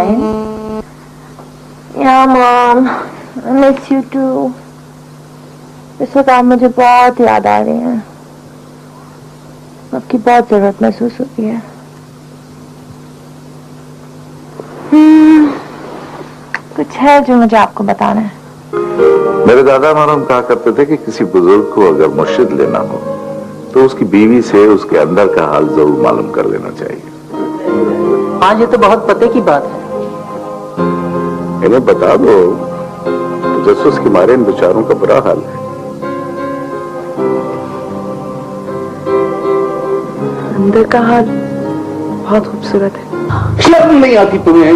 Brian. Yeah, Mom. I miss you too. इस वक्त आप मुझे बहुत याद आ रही हैं. आपकी बहुत जरूरत महसूस होती है. कुछ है जो मुझे आपको बताना है. मेरे दादा मरहूम कहा करते थे कि किसी बुजुर्ग को अगर मुर्शिद लेना हो तो उसकी बीवी से उसके अंदर का हाल जरूर मालूम कर लेना चाहिए. आज ये तो बहुत पते की बात है. इन्हें बता दो तजस्सुस के मारे इन बेचारों का बुरा हाल है. अंदर का हाल बहुत खूबसूरत है. शर्म नहीं आती तुम्हें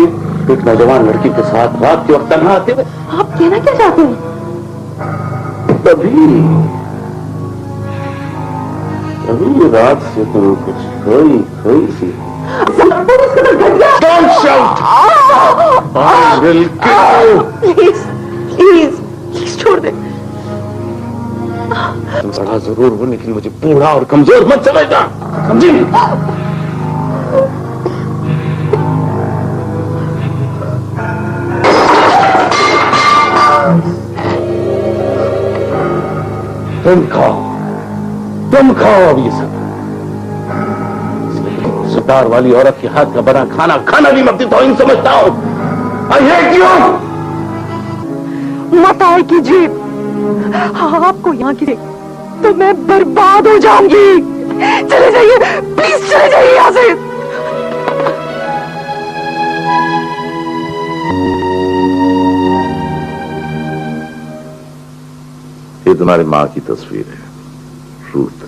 एक नौजवान लड़की के साथ रात के वक्त तन्हा आते हुए? आप कहना क्या चाहते हैं? अभी रात से तुम कुछ खोई सी. Don't shout! I will kill you! Please छोड़ दे. तुम बड़ा जरूर हो लेकिन मुझे बूढ़ा और कमजोर मत समझना, समझी? तुम खाओ अब ये सब. सुतार वाली औरत के हाथ का बना खाना भी मत तौहीन समझता हूं. I hate you. मत आए कीजिए. आपको यहाँ गिरे तो मैं बर्बाद हो जाऊंगी. चले जाइए प्लीज, चले जाइए यहाँ से. ये तुम्हारी माँ की तस्वीर है, रूथ.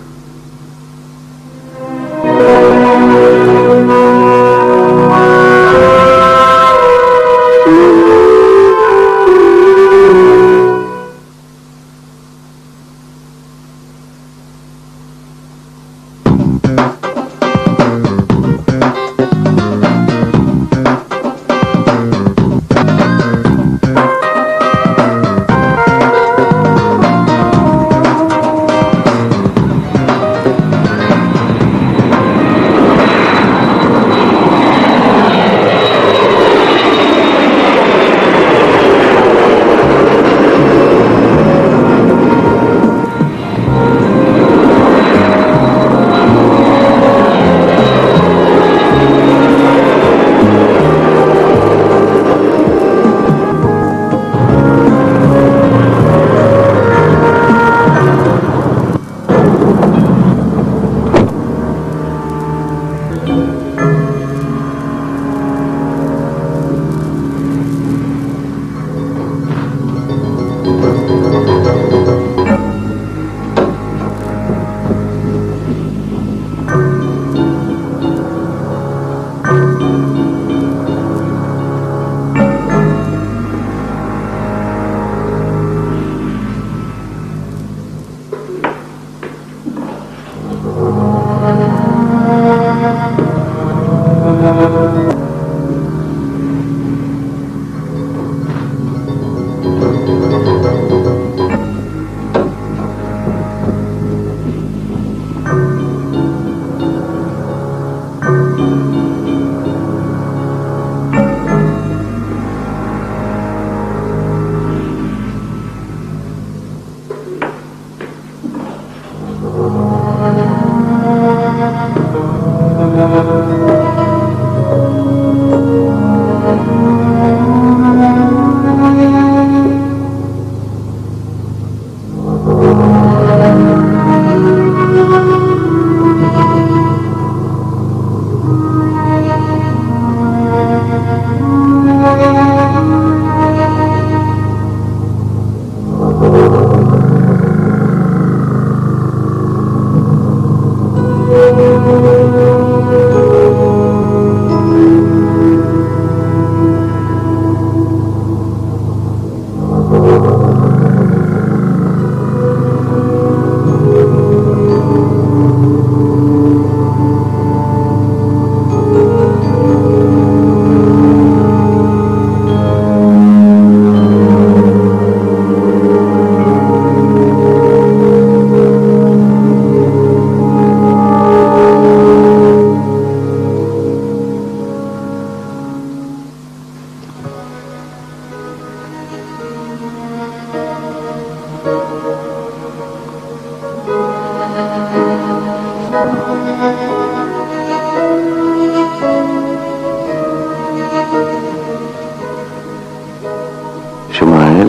शुमाइल,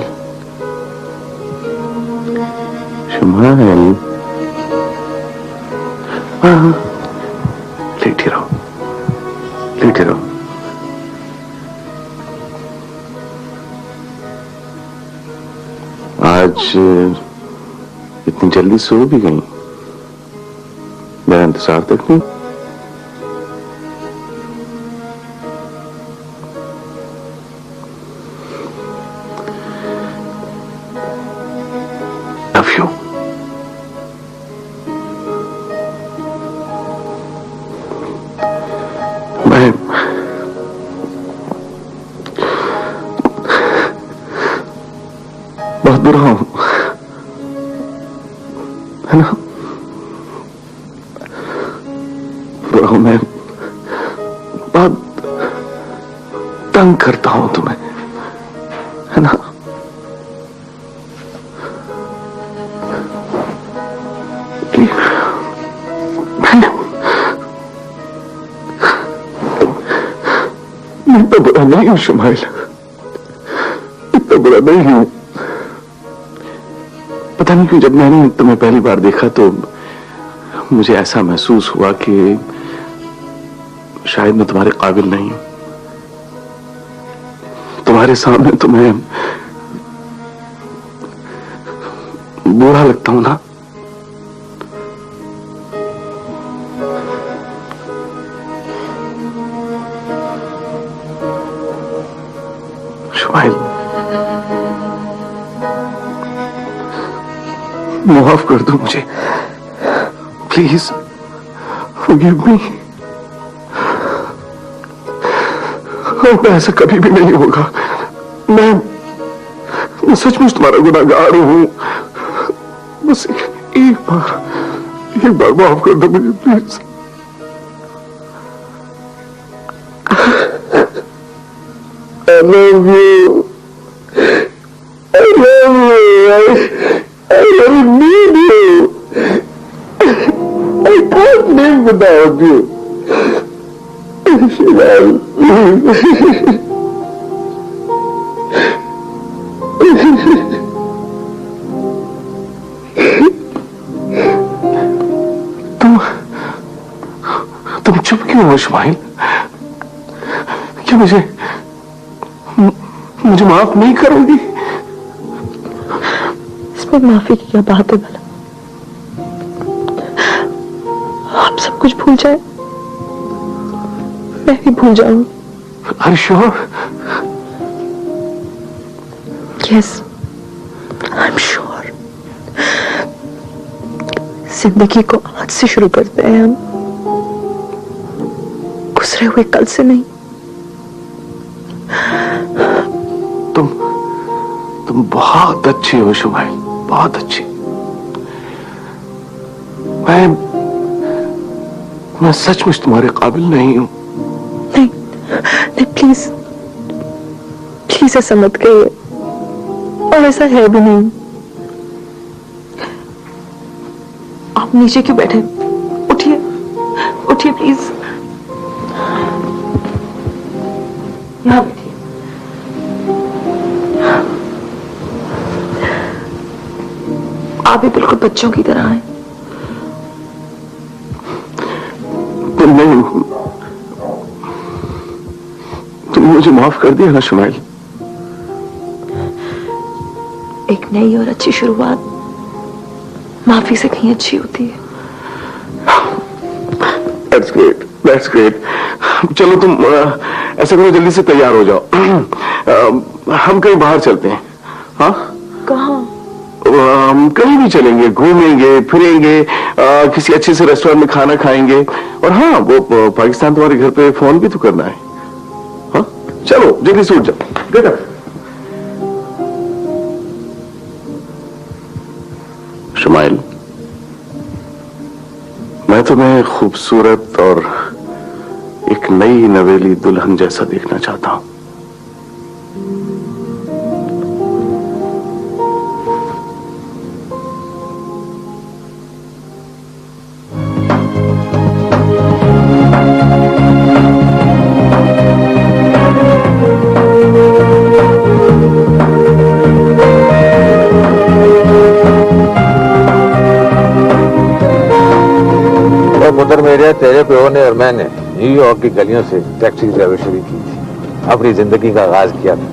शुमाइल, हाँ, लेटे रहो, लेटे रहो। आज इतनी जल्दी सो भी गई, मेरा इंतजार तक नहीं। Love you. मैं बहुत बुरा हूं, है ना? बुरा हूं मैं, बहुत तंग करता हूं तुम्हें, है ना? मैं इतना बुरा नहीं हूं शुमाइल, इतना बुरा नहीं हूं। पता नहीं क्यों जब मैंने तुम्हें पहली बार देखा तो मुझे ऐसा महसूस हुआ कि शायद मैं तुम्हारे काबिल नहीं हूं। तुम्हारे सामने तो मैं बुरा लगता हूं ना। शुमाइल, माफ कर दो मुझे, प्लीज फॉरगिव मी। ऐसा कभी भी नहीं होगा। मैं सचमुच तुम्हारा गुनाहगार हूं। बस एक बार माफ कर दो मुझे please. I love you. I love you. I really need you. I can't live without you. तुम चुप क्यों हो शुमाइल? क्या मुझे माफ नहीं करोगी? इसमें माफी की क्या बात है भला? आप सब कुछ भूल जाए, मैं भी भूल जाऊं। Are you sure? Yes, I'm sure. जिंदगी को आज से शुरू करते हैं हम, गुजरे हुए कल से नहीं। तुम बहुत अच्छी हो शुमाइल, बहुत अच्छी। मैं सचमुच तुम्हारे काबिल नहीं हूं। नहीं प्लीज प्लीज ऐसा मत कहिए, और ऐसा है भी नहीं। आप नीचे क्यों बैठे? उठिए उठिए प्लीज, यहाँ बैठिए। आप भी बिल्कुल बच्चों की तरह हैं। नहीं, तुम मुझे माफ कर दिया ना शुमाइल। एक नई और अच्छी शुरुआत माफी से कहीं अच्छी होती है। That's great, that's great. चलो तुम ऐसा करो, जल्दी से तैयार हो जाओ। हम कहीं बाहर चलते हैं। हाँ, कहाँ? हम कहीं भी चलेंगे, घूमेंगे फिरेंगे, किसी अच्छे से रेस्टोरेंट में खाना खाएंगे। और हाँ, वो पाकिस्तान तुम्हारे घर पे फोन भी तो करना है। हाँ चलो जल्दी से उठ जाओ। बेटा शुमाइल, मैं तुम्हें खूबसूरत और एक नई नवेली दुल्हन जैसा देखना चाहता हूं। प्यो ने और मैंने न्यूयॉर्क की गलियों से टैक्सी ड्राइवर शुरू की थी, अपनी जिंदगी का आगाज किया था।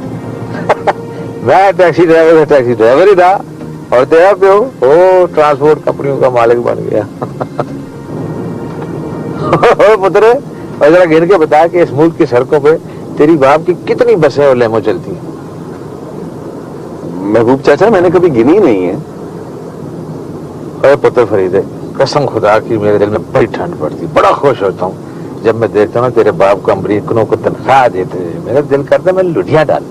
मैं टैक्सी ड्राइवर ही था और तेरा प्यो वो ट्रांसपोर्ट कंपनियों का मालिक बन गया। पुत्र, और जरा गिन के बता कि इस मुल्क की सड़कों पे तेरी बाप की कितनी बसें और लेमो चलती हैं? महबूब चाचा, मैंने कभी गिनी नहीं है। अरे पुत्र फरीदे, कसम खुदा की मेरे दिल में बड़ी ठंड पड़ती, बड़ा खुश होता हूँ जब मैं देखता हूँ तेरे बाप को अमरीकनों को तनख्वाह देते हैं। मेरा दिल करता है मैं लुढ़िया डाल।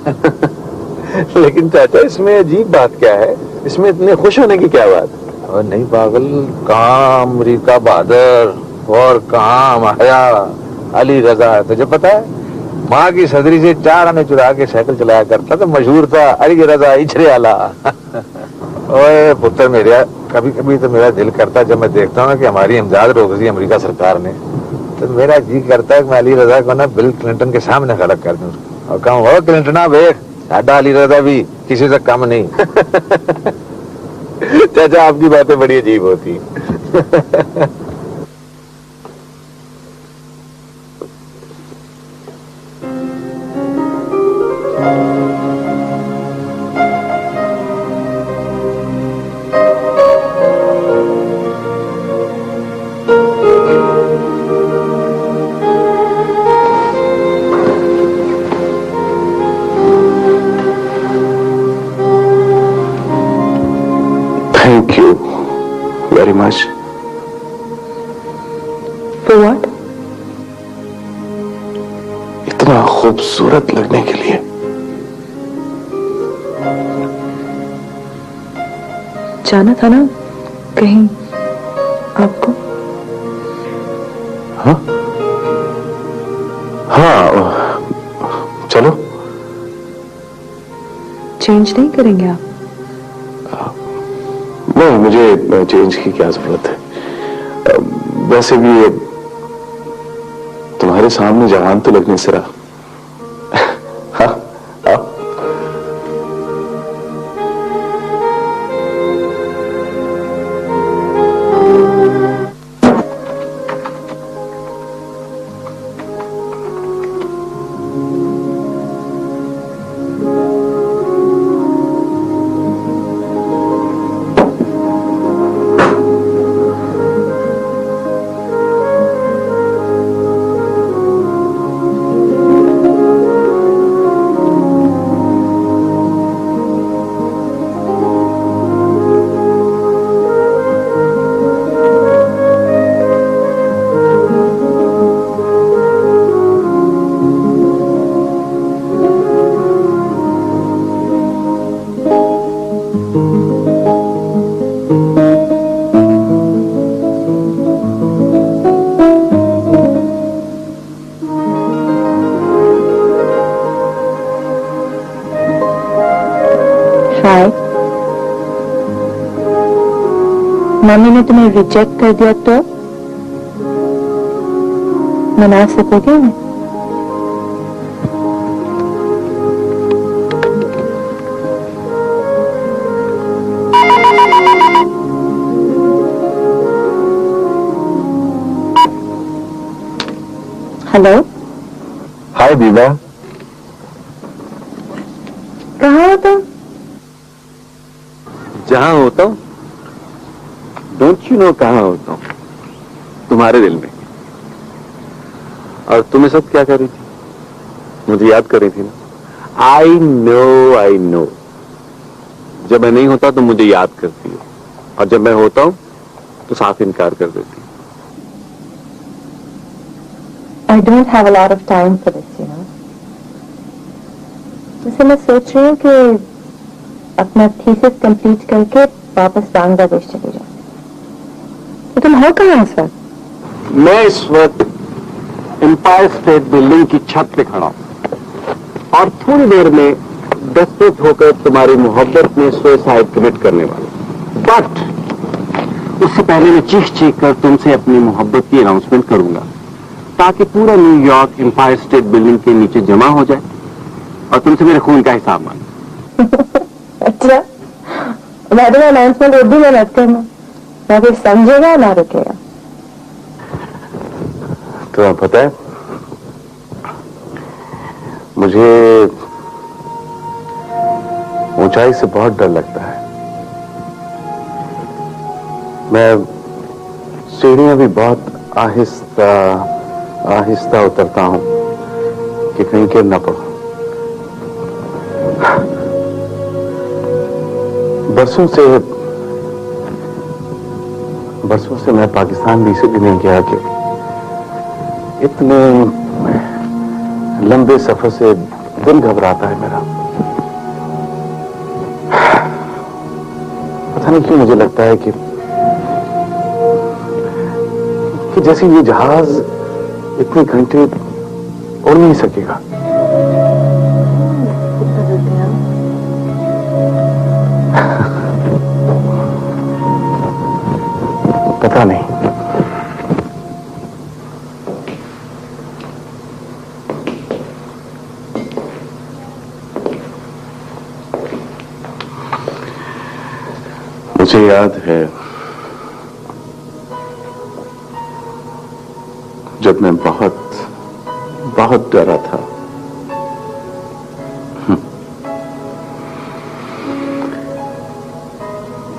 लेकिन चाचा, इसमें अजीब बात क्या है? इसमें इतने खुश होने की क्या बात? और नहीं पागल, कहाँ अमरीका बहादुर और कहाँ हमारा अली रजा। तुझे पता है माँ की सदरी से 4 आने चुरा के साइकिल चलाया करता तो मशहूर था अली रजा इछरे आला। ओए पुत्र मेरे, कभी कभी तो मेरा दिल करता है जब मैं देखता हूँ ना कि हमारी इमदाद रोक दी अमेरिका सरकार ने, तो मेरा जी करता है कि मैं अली रजा को ना बिल क्लिंटन के सामने खड़ा कर दूं और कहूँ, हो क्लिंटना देख, साडा अली रजा भी किसी से कम नहीं। चाचा, आपकी बातें बड़ी अजीब होती। Thank you very much. For what? इतना खूबसूरत लगने के लिए। जाना था ना कहीं आपको? हाँ हाँ, चलो। चेंज नहीं करेंगे आप? नहीं, मुझे चेंज की क्या जरूरत है? वैसे भी तुम्हारे सामने जवान तो लगने से रहा। हाँ हाँ। मम्मी ने तुम्हें रिजेक्ट कर दिया तो मना सकोगे उन्हें? हेलो। हाय बीबा। कहाँ हो तुम? जहां होता हूं, डोंट यू नो कहां होता हूं? तुम्हारे दिल में। और तुम सब क्या कर रही थी? मुझे याद कर रही थी ना? I know. जब मैं नहीं होता तो मुझे याद करती हो, और जब मैं होता हूं तो साफ इनकार कर देती हो। I don't have a lot of time for this, you know. जैसे मैं सोच रही हूँ कि अपना थीसिस कंप्लीट करके वापस बांग्लादेश चले जाऊँ। तो तुम हो कहाँ इस वक्त? मैं इस वक्त एम्पायर स्टेट बिल्डिंग की छत पे खड़ा हूं और थोड़ी देर में डेस्परेट होकर तुम्हारी मोहब्बत में सुसाइड कमिट करने वाला। बट उससे पहले मैं चीख कर तुमसे अपनी मोहब्बत की अनाउंसमेंट करूंगा, ताकि पूरा न्यूयॉर्क एम्पायर स्टेट बिल्डिंग के नीचे जमा हो जाए और तुमसे मेरे खून का हिसाब मांगे। अच्छा, मैं तो अनाउंसमेंट उर्दू में मत करना, ना कोई समझेगा ना रुकेगा। तुम्हें पता है, मुझे ऊंचाई से बहुत डर लगता है। मैं सीढ़ियां भी बहुत आहिस्ता आहिस्ता उतरता हूं कि कहीं गिर ना पड़ो। बरसों से मैं पाकिस्तान भी इसलिए नहीं गया कि इतने लंबे सफर से दिल घबराता है मेरा। पता नहीं क्यों मुझे लगता है कि जैसे ये जहाज इतने घंटे उड़ नहीं सकेगा। पता नहीं। मुझे याद है जब मैं बहुत बहुत डरा था।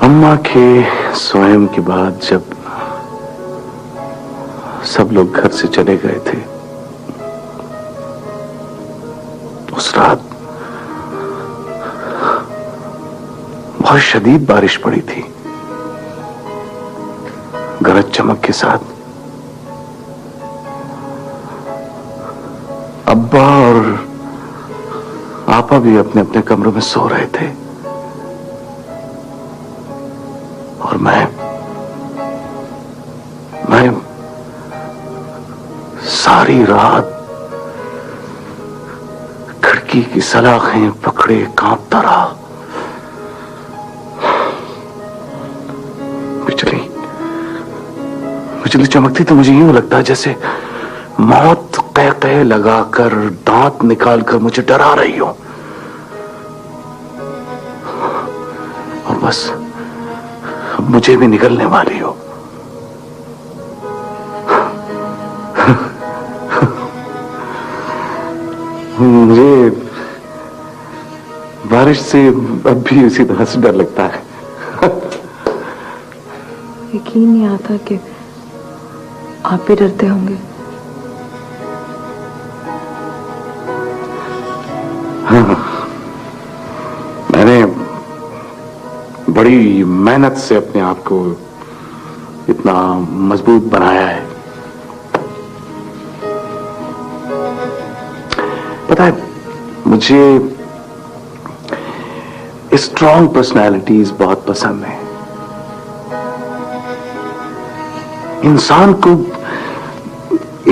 अम्मा के स्वयं के बाद जब सब लोग घर से चले गए थे, उस रात बहुत शदीद बारिश पड़ी थी, गरज चमक के साथ। अब्बा और आपा भी अपने अपने कमरों में सो रहे थे और मैं सारी रात खिड़की की सलाखें पकड़े कांपता रहा। बिजली चमकती तो मुझे यूं लगता है जैसे मौत कह कह लगाकर दांत निकालकर मुझे डरा रही हो। और बस अब मुझे भी निकलने वाली हो। मुझे बारिश से अब भी उसी तरह से डर लगता है। यकीन नहीं आता कि आप भी डरते होंगे। हाँ, मैंने बड़ी मेहनत से अपने आप को इतना मजबूत बनाया है। पता है, मुझे स्ट्रॉन्ग पर्सनालिटीज बहुत पसंद है। इंसान को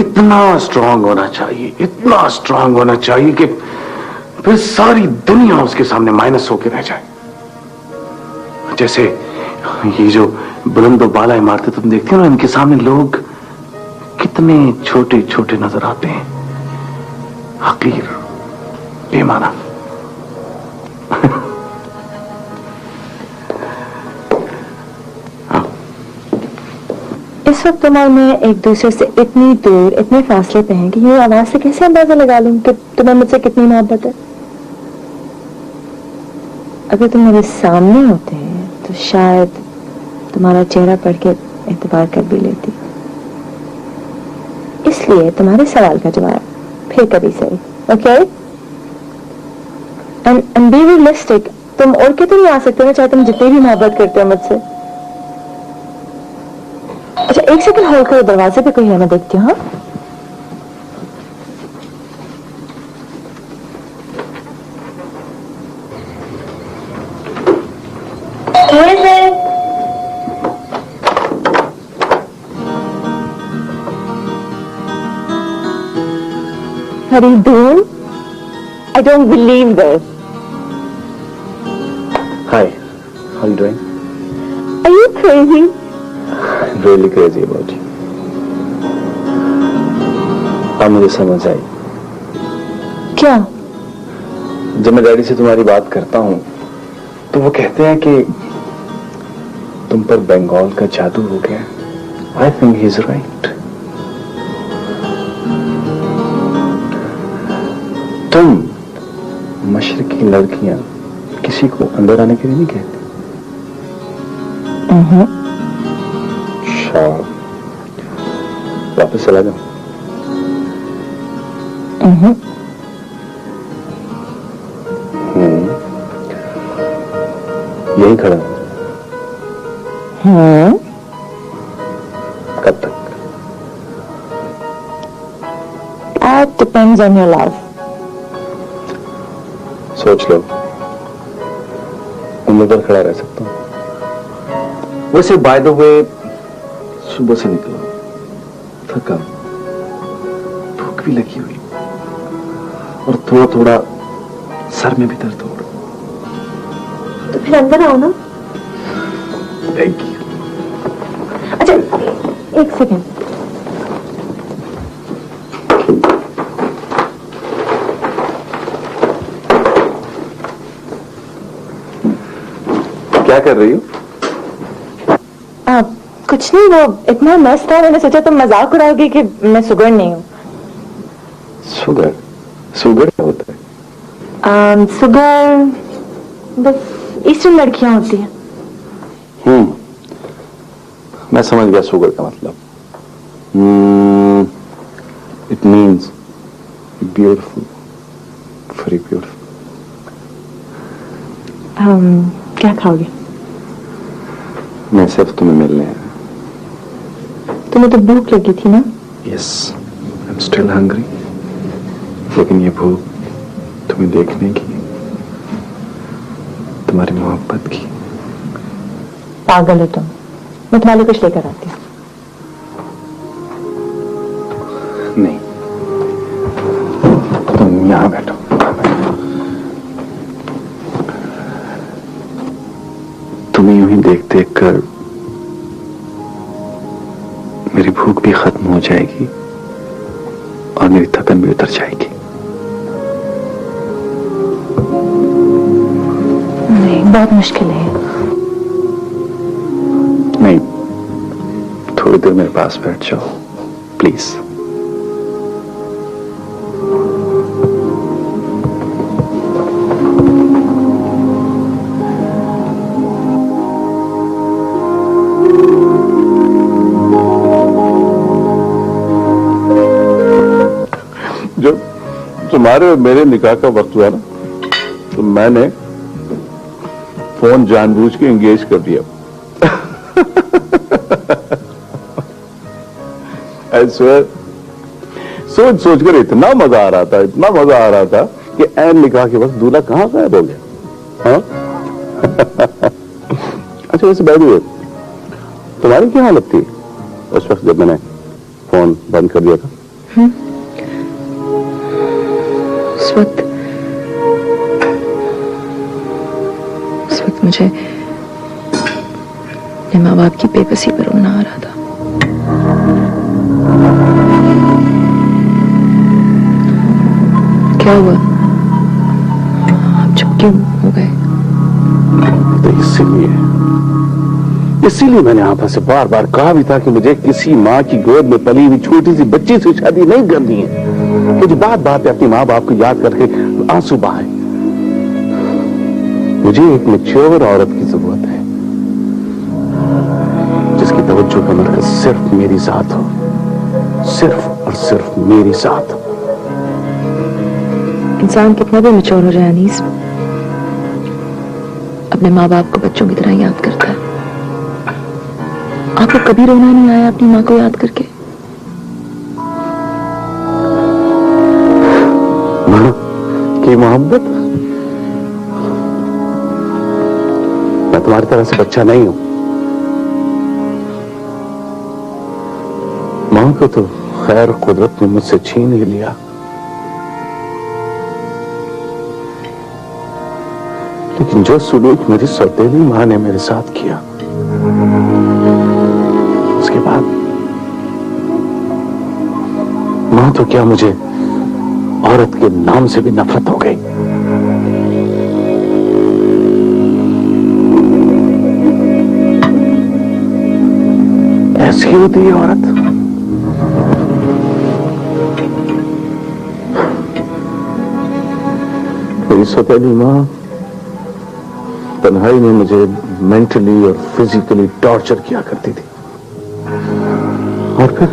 इतना स्ट्रांग होना चाहिए, इतना स्ट्रांग होना चाहिए कि फिर सारी दुनिया उसके सामने माइनस होकर रह जाए। जैसे ये जो बुलंदो बाला इमारतें तुम देखते हो ना, इनके सामने लोग कितने छोटे छोटे नजर आते हैं, हकीर, बेमाना। इस वक्त तुम और मैं एक दूसरे से इतनी दूर, इतने फासले पे हैं कि ये आवाज से कैसे अंदाजा लगा लूं कि तुम्हें मुझसे कितनी मोहब्बत है। अगर तुम मेरे सामने होते तो शायद तुम्हारा चेहरा पढ़ के एतबार कर भी लेती। इसलिए तुम्हारे सवाल का जवाब फिर कभी सही, ओके? And be realistic. तुम उड़ के तो नहीं आ सकते ना, चाहे तुम जितनी भी मोहब्बत करते हो मुझसे। अच्छा, एक सेकंड होल्ड करो, दरवाजे पे कोई है, मैं देखती हूँ। हाँ, What are you doing? I don't believe this. Hi, how are you doing? Are you crazy? I'm really crazy about you. अब मुझे समझ आई। क्या? जब मैं डैडी से तुम्हारी बात करता हूँ तो वो कहते हैं कि तुम पर बंगाल का जादू हो गया। I think he's right. माशरे की लड़कियां किसी को अंदर आने के लिए नहीं कहती। अच्छा, वापस चला जाओ। यही खड़ा हूं। कब तक? That depends on your love. सोच लो, उम्र पर खड़ा रह सकता हूं। वैसे बाय द वे, सुबह से निकला, थका, भूख भी लगी हुई और थोड़ा थोड़ा सर में भी दर्द हो रहा। तो फिर अंदर आओ ना। Thank you. अच्छा, एक सेकेंड। क्या कर रही हो? कुछ नहीं, वो इतना मस्त था, मैंने सोचा तुम मजाक उड़ाओगे कि मैं सुगर नहीं हूँ। शुगर? शुगर क्या होता है? सुगर बस ईस्टर्न लड़कियां होती हैं। मैं समझ गया शुगर का मतलब। It means beautiful, very beautiful. क्या खाओगे? मैं सिर्फ तुम्हें मिलने आया। तुम्हें तो भूख लगी थी ना? Yes, I am still hungry. लेकिन ये भूख तुम्हें देखने की, तुम्हारी मोहब्बत की। पागल हो तुम। मैं तुम्हारे लिए कुछ लेकर आती हूँ। नहीं, तुम यहां बैठो। तुम्हें यूं ही देख देख कर मेरी भूख भी खत्म हो जाएगी और मेरी थकन भी उतर जाएगी। नहीं, बहुत मुश्किल है। नहीं, थोड़ी देर मेरे पास बैठ जाओ प्लीज। जब तुम्हारे और मेरे निकाह का वक्त हुआ ना, तो मैंने फोन जानबूझ के एंगेज कर दिया। I swear, सोच सोच कर इतना मजा आ रहा था, इतना मजा आ रहा था कि ऐन निकाह के वक्त दूल्हा कहां गायब हो गया। हाँ? अच्छा, वैसे बाय द वे, तुम्हारी क्या हालत थी उस वक्त जब मैंने फोन बंद कर दिया था? उस वक्त मुझे अपने माँ बाप की बेबसी पर रोना आ रहा था। क्या हुआ? आप चुप क्यों हो गए? तो इसीलिए मैंने आपस से बार बार कहा भी था कि मुझे किसी माँ की गोद में पली हुई छोटी सी बच्ची से शादी नहीं करनी है, मुझे बात बात पे अपनी माँ बाप को याद करके आंसू बहाए। मुझे एक मैच्योर औरत की जरूरत है जिसकी तवज्जो का मरकज सिर्फ मेरी जात हो, सिर्फ और सिर्फ मेरी जात। इंसान कितना भी मैच्योर हो जाए अनीस, अपने माँ बाप को बच्चों की तरह याद करता है। आपको कभी रोना नहीं आया अपनी माँ को याद करके? माँ की मोहब्बत? मैं तुम्हारी तरह से बच्चा नहीं हूं। मां को तो खैर कुदरत ने मुझसे छीन ही लिया, लेकिन जो सुलूक मेरी सौतेली मां ने मेरे साथ किया, उसके बाद मां तो क्या, मुझे औरत के नाम से भी नफरत हो गई। ऐसी होती है औरत। मेरी मेरी सौतेली माँ तन्हाई में मुझे मेंटली और फिजिकली टॉर्चर किया करती थी, और फिर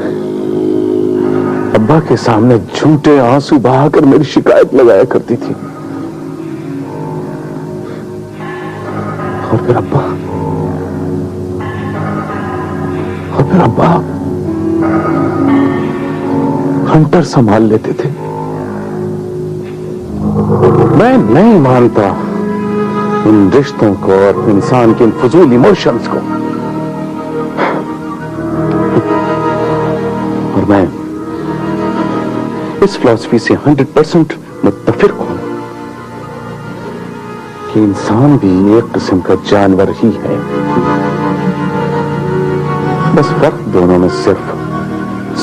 अब्बा के सामने झूठे आंसू बहाकर मेरी शिकायत लगाया करती थी। और फिर अब्बा हंटर संभाल लेते थे। मैं नहीं मानता इन रिश्तों को और इंसान के इन फजूल इमोशंस को, और मैं इस फिलॉसफी से 100% मुत्तफिक हूं कि इंसान भी एक किस्म का जानवर ही है। बस फर्क दोनों में सिर्फ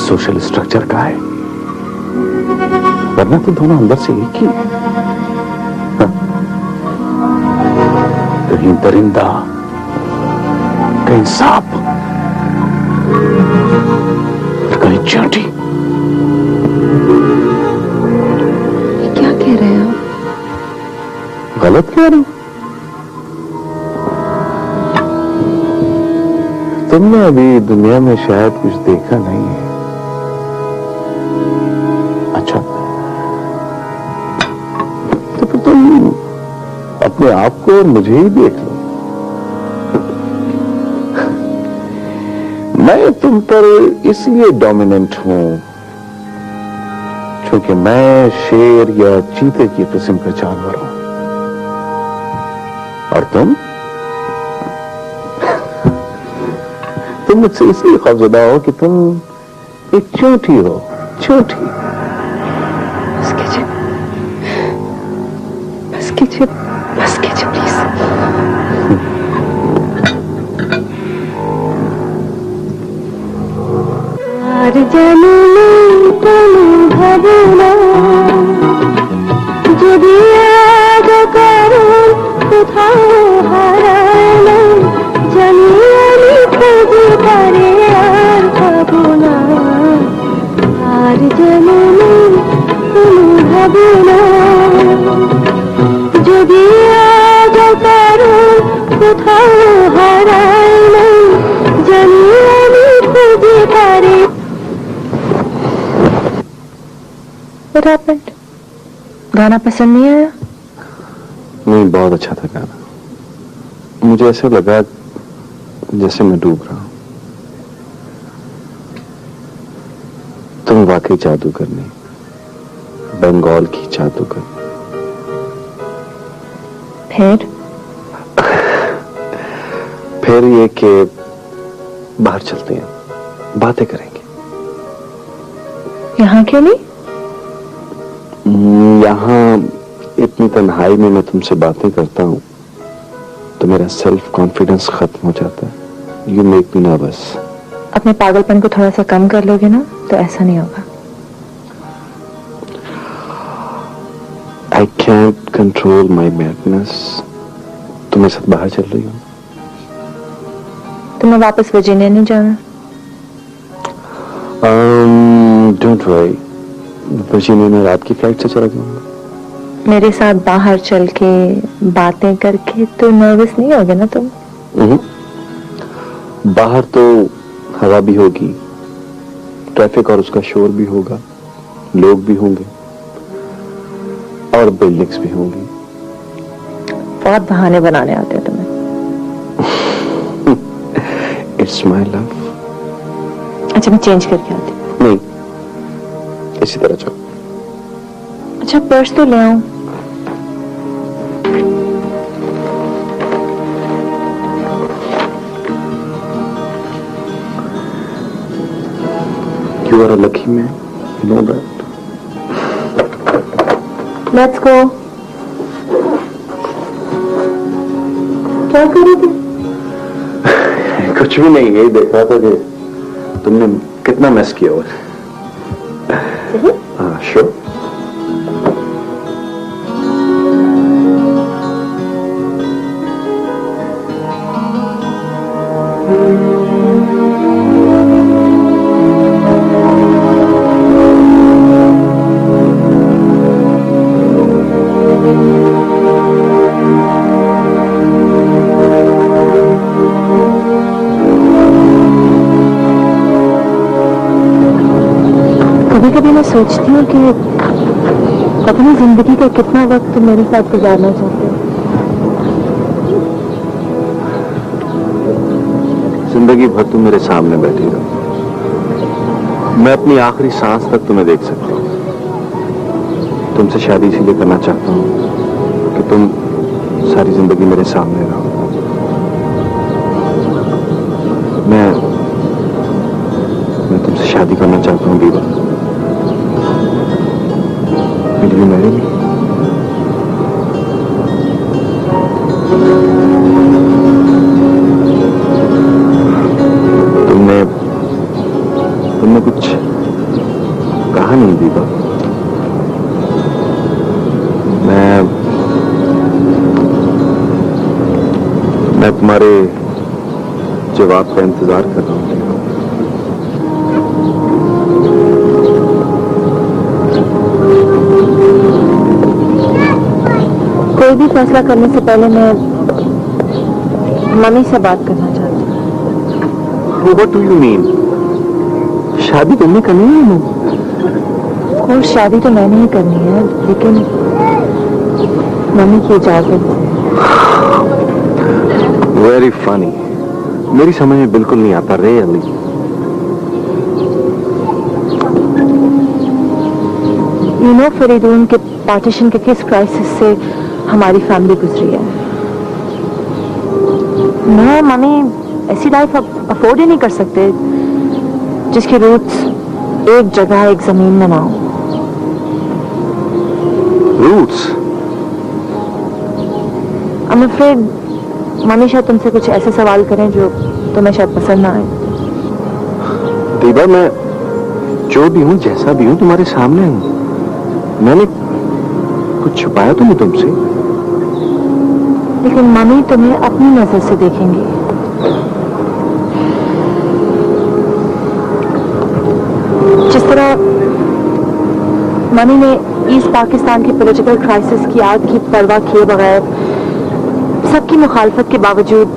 सोशल स्ट्रक्चर का है, वरना तो दोनों अंदर से एक ही है। हाँ। कहीं दरिंदा, कहीं सांप, और कहीं चींटी। क्या कह रहे हैं आप? गलत कह रहा हूं? तुमने अभी दुनिया में शायद कुछ देखा नहीं है। अच्छा, तो फिर तुम अपने आप को और मुझे ही देख लो। मैं तुम पर इसलिए डोमिनेंट हूं क्योंकि मैं शेर या चीते की किस्म का जानवर हूं, और तुम मुझसे इसलिए खौफजदा हो कि तुम एक चोटी हो, चोटी। बस कीजिए प्लीज। আর জানি তুমি ভাবনা যদি আজ কারণ কোথাও হারানো, জানি আমি খুঁজে পারে আর পাবো না। আর জানি তুমি ভাবনা যদি আজ কারণ কোথাও হারানো, জানি আমি খুঁজে পারে। What happened? गाना पसंद नहीं आया? नहीं, बहुत अच्छा था गाना। मुझे ऐसा लगा जैसे मैं डूब रहा हूं। तुम वाकई जादूगर नहीं, बंगाल की जादूगर। फिर ये कि बाहर चलते हैं, बातें करेंगे। यहाँ क्यों नहीं? यहाँ इतनी तन्हाई में मैं तुमसे बातें करता हूं तो मेरा सेल्फ कॉन्फिडेंस खत्म हो जाता है। You make me nervous. अपने पागलपन को थोड़ा सा कम कर लोगे ना तो ऐसा नहीं होगा। I can't control my madness. तुम मेरे साथ बाहर चल रही हो? तुम्हें वापस वर्जीनिया नहीं जाना? डोंट वरी, वर्जीनिया में रात की फ्लाइट से चला जाऊंगा। मेरे साथ बाहर चल के बातें करके तो नर्वस नहीं होगे ना तुम? बाहर तो हवा भी होगी, ट्रैफिक और उसका शोर भी होगा, लोग भी होंगे और बिल्डिंग्स भी होंगी। बहुत बहाने बनाने आते हैं तुम्हें। It's my love. अच्छा, मैं चेंज करके आती हूँ। नहीं, इसी तरह चलो। अच्छा, पर्स तो ले आऊं। You are a lucky man, you know that. Let's go. क्या करोगे? कुछ भी नहीं, यही देख रहा था कि तुमने कितना मिस किया हुआ है। हाँ, श्योर। कभी मैं सोचती हूँ कि अपनी जिंदगी का कितना वक्त तुम मेरे साथ गुजारना चाहते हो। जिंदगी भर तुम मेरे सामने बैठी रहो, मैं अपनी आखिरी सांस तक तुम्हें देख सकता हूँ। तुमसे शादी इसलिए करना चाहता हूँ कि तुम सारी जिंदगी मेरे सामने रहो। मैं तुमसे शादी करना चाहता हूँ दीवा। Will you marry me? तुमने कुछ कहा नहीं दीवा। मैं तुम्हारे जवाब का इंतजार कर रहा हूँ। कोई भी फैसला करने से पहले मैं मम्मी से बात करना चाहती हूँ। What do you mean? शादी तुमने करनी है ना? और शादी तो मैंने ही करनी है, लेकिन मम्मी की इजाजत। Very funny. मेरी समझ में बिल्कुल नहीं आता रे अली। यू नो फरीदून के पार्टीशन के किस क्राइसिस से हमारी फैमिली गुजरी है। मैं मम्मी ऐसी लाइफ अफोर्ड ही नहीं कर सकते जिसकी रूट्स एक जगह एक जमीन में ना हो। रूट्स? I'm afraid मम्मी शायद तुमसे कुछ ऐसे सवाल करें जो तुम्हें शायद पसंद ना आए। दीवा, मैं जो भी हूँ, जैसा भी हूँ, तुम्हारे सामने हूँ। मैंने कुछ छुपाया तो नहीं तुमसे। लेकिन मम्मी तुम्हें अपनी नजर से देखेंगी। जिस तरह मम्मी ने ईस्ट पाकिस्तान की पॉलिटिकल क्राइसिस की आग की परवाह किए बगैर सबकी मुखालफत के बावजूद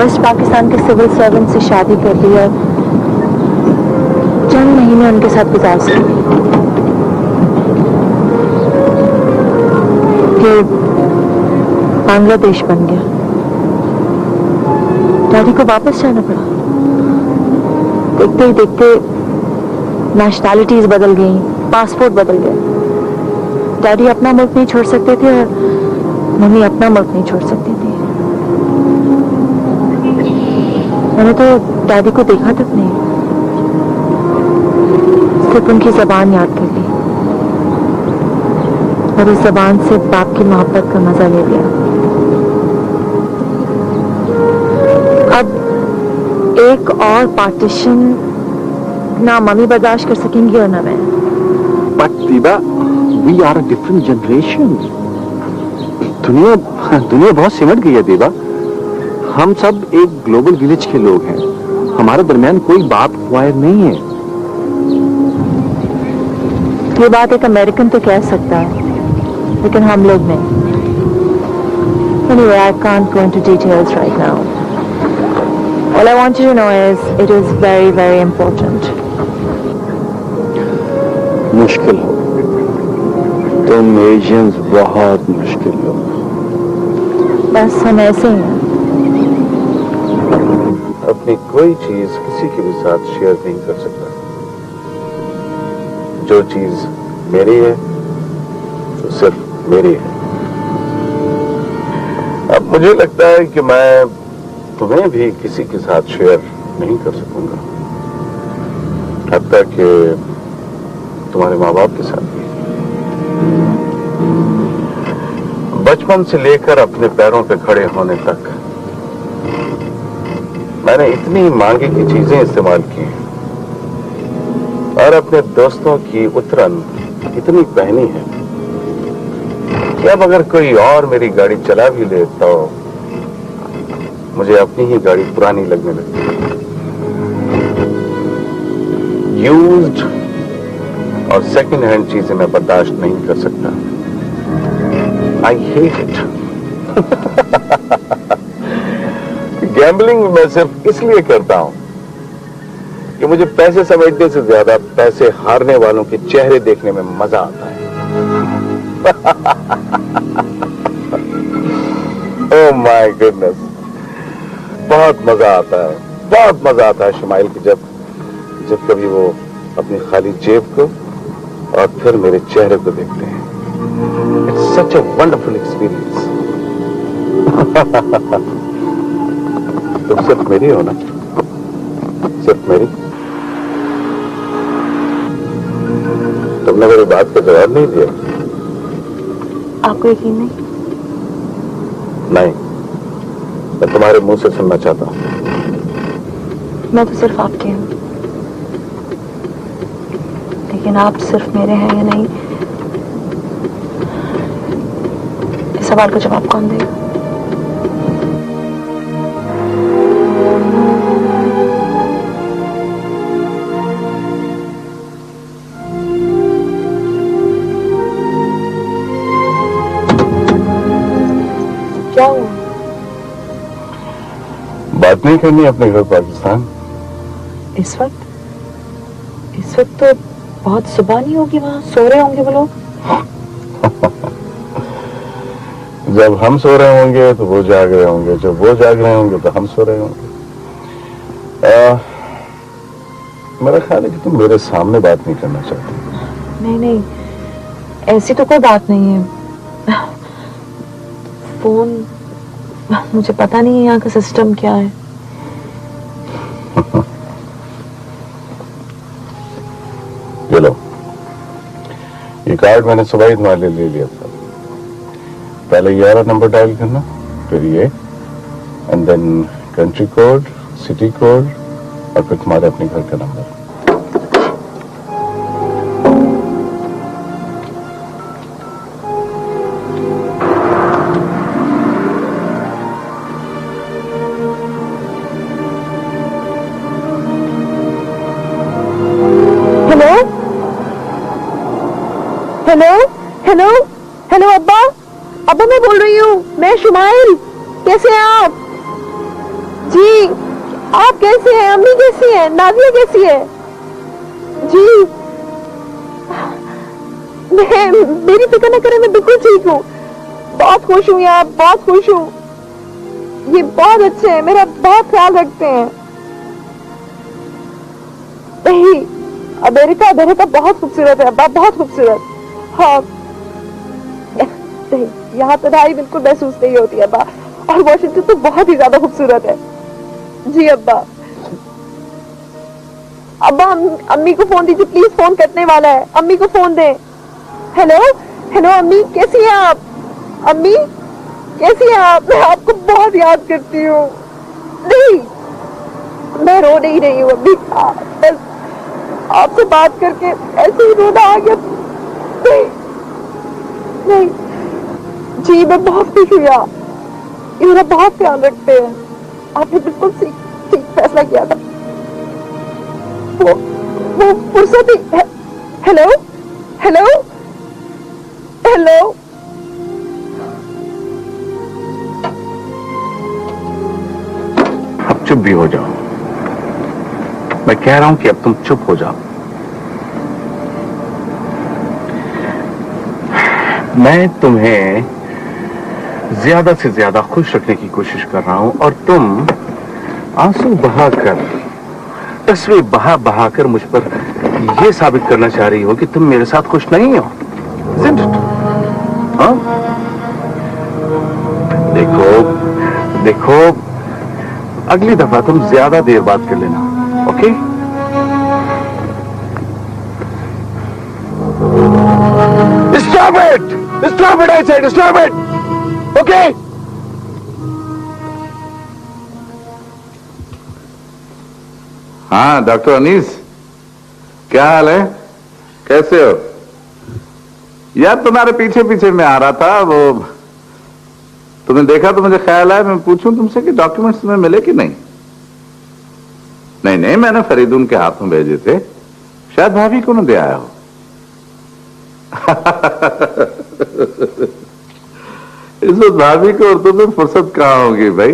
वेस्ट पाकिस्तान के सिविल सर्वेंट से शादी कर ली और चंद महीने उनके साथ गुजार सकी, फिर बांग्लादेश बन गया। डैडी को वापस जाना पड़ा। देखते ही देखते नेशनैलिटीज बदल गई, पासपोर्ट बदल गए। डैडी अपना मुल्क नहीं छोड़ सकते थे और मम्मी अपना मुल्क नहीं छोड़ सकती थी। मैंने तो डैडी को देखा तक नहीं, सिर्फ उनकी जबान याद कर ली और उस जबान से बाप की मोहब्बत का मजा ले लिया। अब एक और पार्टीशन ना मम्मी बर्दाश्त कर सकेंगी और ना मैं। But Diva, we are a different generation. दुनिया बहुत सिमट गई है दीवा। हम सब एक ग्लोबल विलेज के लोग हैं। हमारे दरमियान कोई बाप वायर नहीं है। ये बात एक अमेरिकन तो कह सकता है, लेकिन हम लोग नहीं। Anyway, I can't go into details right now. All I want you to know is it is very, very important. मुश्किल हो तुम एशियंस, बहुत मुश्किल हो। बस हम ऐसे ही हैं। अपनी कोई चीज किसी के भी साथ शेयर नहीं कर सकता। जो चीज मेरी है तो सिर्फ मेरी है। अब मुझे लगता है कि मैं तुम्हें भी किसी के साथ शेयर नहीं कर सकूंगा, हत्ता कि तुम्हारे माँ बाप के साथ भी। बचपन से लेकर अपने पैरों पे खड़े होने तक मैंने इतनी मांगे की चीजें इस्तेमाल की और अपने दोस्तों की उतरन इतनी पहनी है कि अब अगर कोई और मेरी गाड़ी चला भी ले तो मुझे अपनी ही गाड़ी पुरानी लगने लगती है। यूज्ड और सेकंड हैंड चीजें मैं बर्दाश्त नहीं कर सकता। I hate it. गैम्बलिंग मैं सिर्फ इसलिए करता हूं कि मुझे पैसे समेटने से ज्यादा पैसे हारने वालों के चेहरे देखने में मजा आता है। ओह माय गुडनेस, बहुत मजा आता है, बहुत मजा आता है शुमाइल की जब कभी वो अपनी खाली जेब को और फिर मेरे चेहरे को देखते हैं। It's such a wonderful experience. तुम सिर्फ मेरी हो ना, सिर्फ मेरी। तुमने मेरी बात का जवाब नहीं दिया। आपको यकीन नहीं? नहीं, मैं तुम्हारे मुंह से सुनना चाहता हूं। मैं तो सिर्फ आपके हूं, लेकिन आप सिर्फ मेरे हैं या नहीं, इस सवाल का जवाब कौन देगा? क्या हुआ? बात नहीं करनी अपने घर पाकिस्तान? इस वक्त तो बहुत सुबह नहीं होगी, वहां सो रहे होंगे वो लोग। जब हम सो रहे होंगे तो वो जाग रहे होंगे, जब वो जाग रहे होंगे तो हम सो रहे होंगे। मेरा ख्याल है कि तुम मेरे सामने बात नहीं करना चाहती। नहीं, ऐसी तो कोई बात नहीं है। फोन, मुझे पता नहीं है यहाँ का सिस्टम क्या है। ये लो, ये कार्ड मैंने सुबह ही तुम्हारे लिए ले लिया था। पहले ये वाला नंबर डायल करना, फिर ये, and then country code, city code, और फिर तुम्हारे अपने घर का नंबर। हेलो अब्बा मैं बोल रही हूँ, मैं शुमाइल। कैसे हैं आप? जी, आप कैसे हैं? अम्मी कैसी है? नाजिया कैसी है? जी, मेरी फिक्र न करें, मैं बिल्कुल ठीक हूँ। बहुत खुश हूँ यार, बहुत खुश हूँ। ये बहुत अच्छे हैं, मेरा बहुत ख्याल रखते हैं। नहीं, अमेरिका बहुत खूबसूरत है अब्बा, बहुत खूबसूरत। हाँ, यहाँ तन्हाई बिल्कुल महसूस नहीं होती अब्बा, और वॉशिंगटन तो बहुत ही ज्यादा खूबसूरत है। जी अब्बा। अम्मी को फोन दीजिए प्लीज, फोन कटने वाला है। अम्मी को फोन दें। हेलो अम्मी, कैसी हैं आप? अम्मी कैसी हैं आप? मैं आपको बहुत याद करती हूँ। नहीं, मैं रो नहीं रही हूँ अम्मी, बस आपसे बात करके ऐसे ही रोना आ गया। नहीं, जी मैं बहुत खुश हुई। ये मेरा बहुत ख्याल रखते हैं। आपने बिल्कुल ठीक फैसला किया था। वो फुर्सत ही। हेलो अब चुप भी हो जाओ। मैं कह रहा हूं कि अब तुम चुप हो जाओ। मैं तुम्हें ज्यादा से ज्यादा खुश रखने की कोशिश कर रहा हूं, और तुम आंसू बहाकर, तस्वीर बहा कर मुझ पर यह साबित करना चाह रही हो कि तुम मेरे साथ खुश नहीं हो। Isn't it? हाँ? देखो, अगली दफा तुम ज्यादा देर बात कर लेना, okay? Stop it! Stop it, I said! Stop it! Okay? हाँ डॉक्टर अनीस, क्या हाल है? कैसे हो? यार तुम्हारे पीछे मैं आ रहा था। वो तुमने देखा तो मुझे ख्याल आया मैं पूछूं तुमसे कि डॉक्यूमेंट्स तुम्हें मिले कि नहीं? नहीं, मैंने फरीदून के हाथों भेजे थे, शायद भाभी को न दे आया हो। इस वक्त भाभी को और तुम्हें फुर्सत कहां होगी भाई?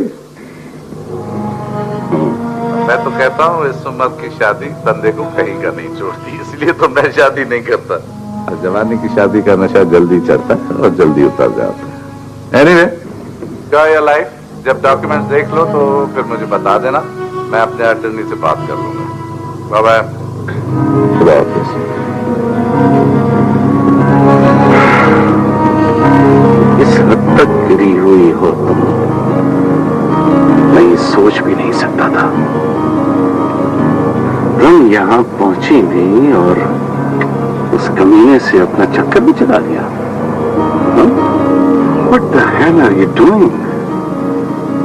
मैं तो कहता हूँ इस उम्र की शादी बंदे को कहीं का नहीं छोड़ती, इसलिए तो मैं शादी नहीं करता। और जवानी की शादी का नशा जल्दी चढ़ता है और जल्दी उतर जाता है। Anyway, enjoy your life. जब डॉक्यूमेंट्स देख लो तो फिर मुझे बता देना, मैं अपने अटर्नी से बात कर लूंगा। Bye bye. खुदा हाफिज। इस हद तक गिरी हुई हो तुम, मैं ये सोच भी नहीं सकता था। हम यहां पहुंची नहीं और उस कमीने से अपना चक्कर भी चला लिया। What the hell are you doing?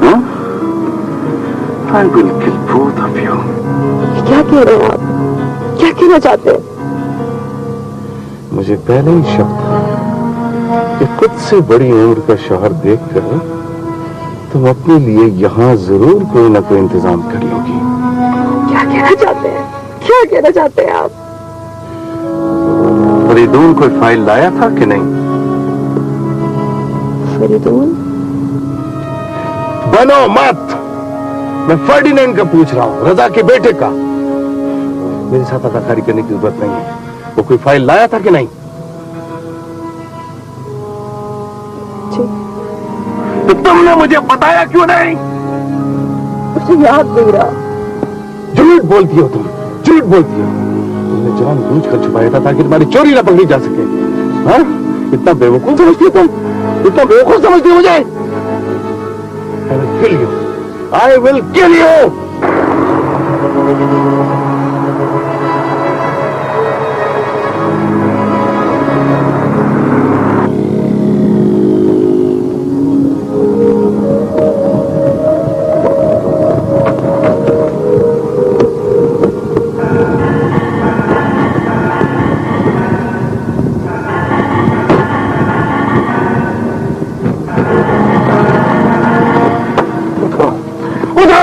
Huh? I will kill both of you. क्या कह रहे हैं आप? क्या कहना चाहते हैं? मुझे पहले ही शक था कि खुद से बड़ी उम्र का शौहर देखकर तुम अपने लिए यहाँ जरूर कोई ना कोई इंतजाम कर लोगी। क्या कहना चाहते हैं? क्या कहना चाहते हैं आप? फरीदून कोई फाइल लाया था कि नहीं? फरीदून? बनो मत, मैं फर्डिनेंड का पूछ रहा हूँ, रजा के बेटे का। मेरे साथ अदाकारी करने की जरूरत नहीं है। वो कोई फाइल लाया था कि नहीं? जी। तो तुमने मुझे बताया क्यों नहीं? मुझे याद नहीं रहा। झूठ बोलती हो तुम, झूठ बोलती हो। तुमने जानबूझ कर छुपाया था ताकि तुम्हारी चोरी न पकड़ी जा सके। हाँ? इतना बेवकूफ समझती हो तुम? इतना बेवकूफ समझती हो मुझे? I will kill you. I will kill you.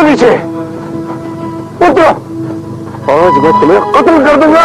नीचे उतरो, आज मैं तुम्हें कत्ल कर दूंगा।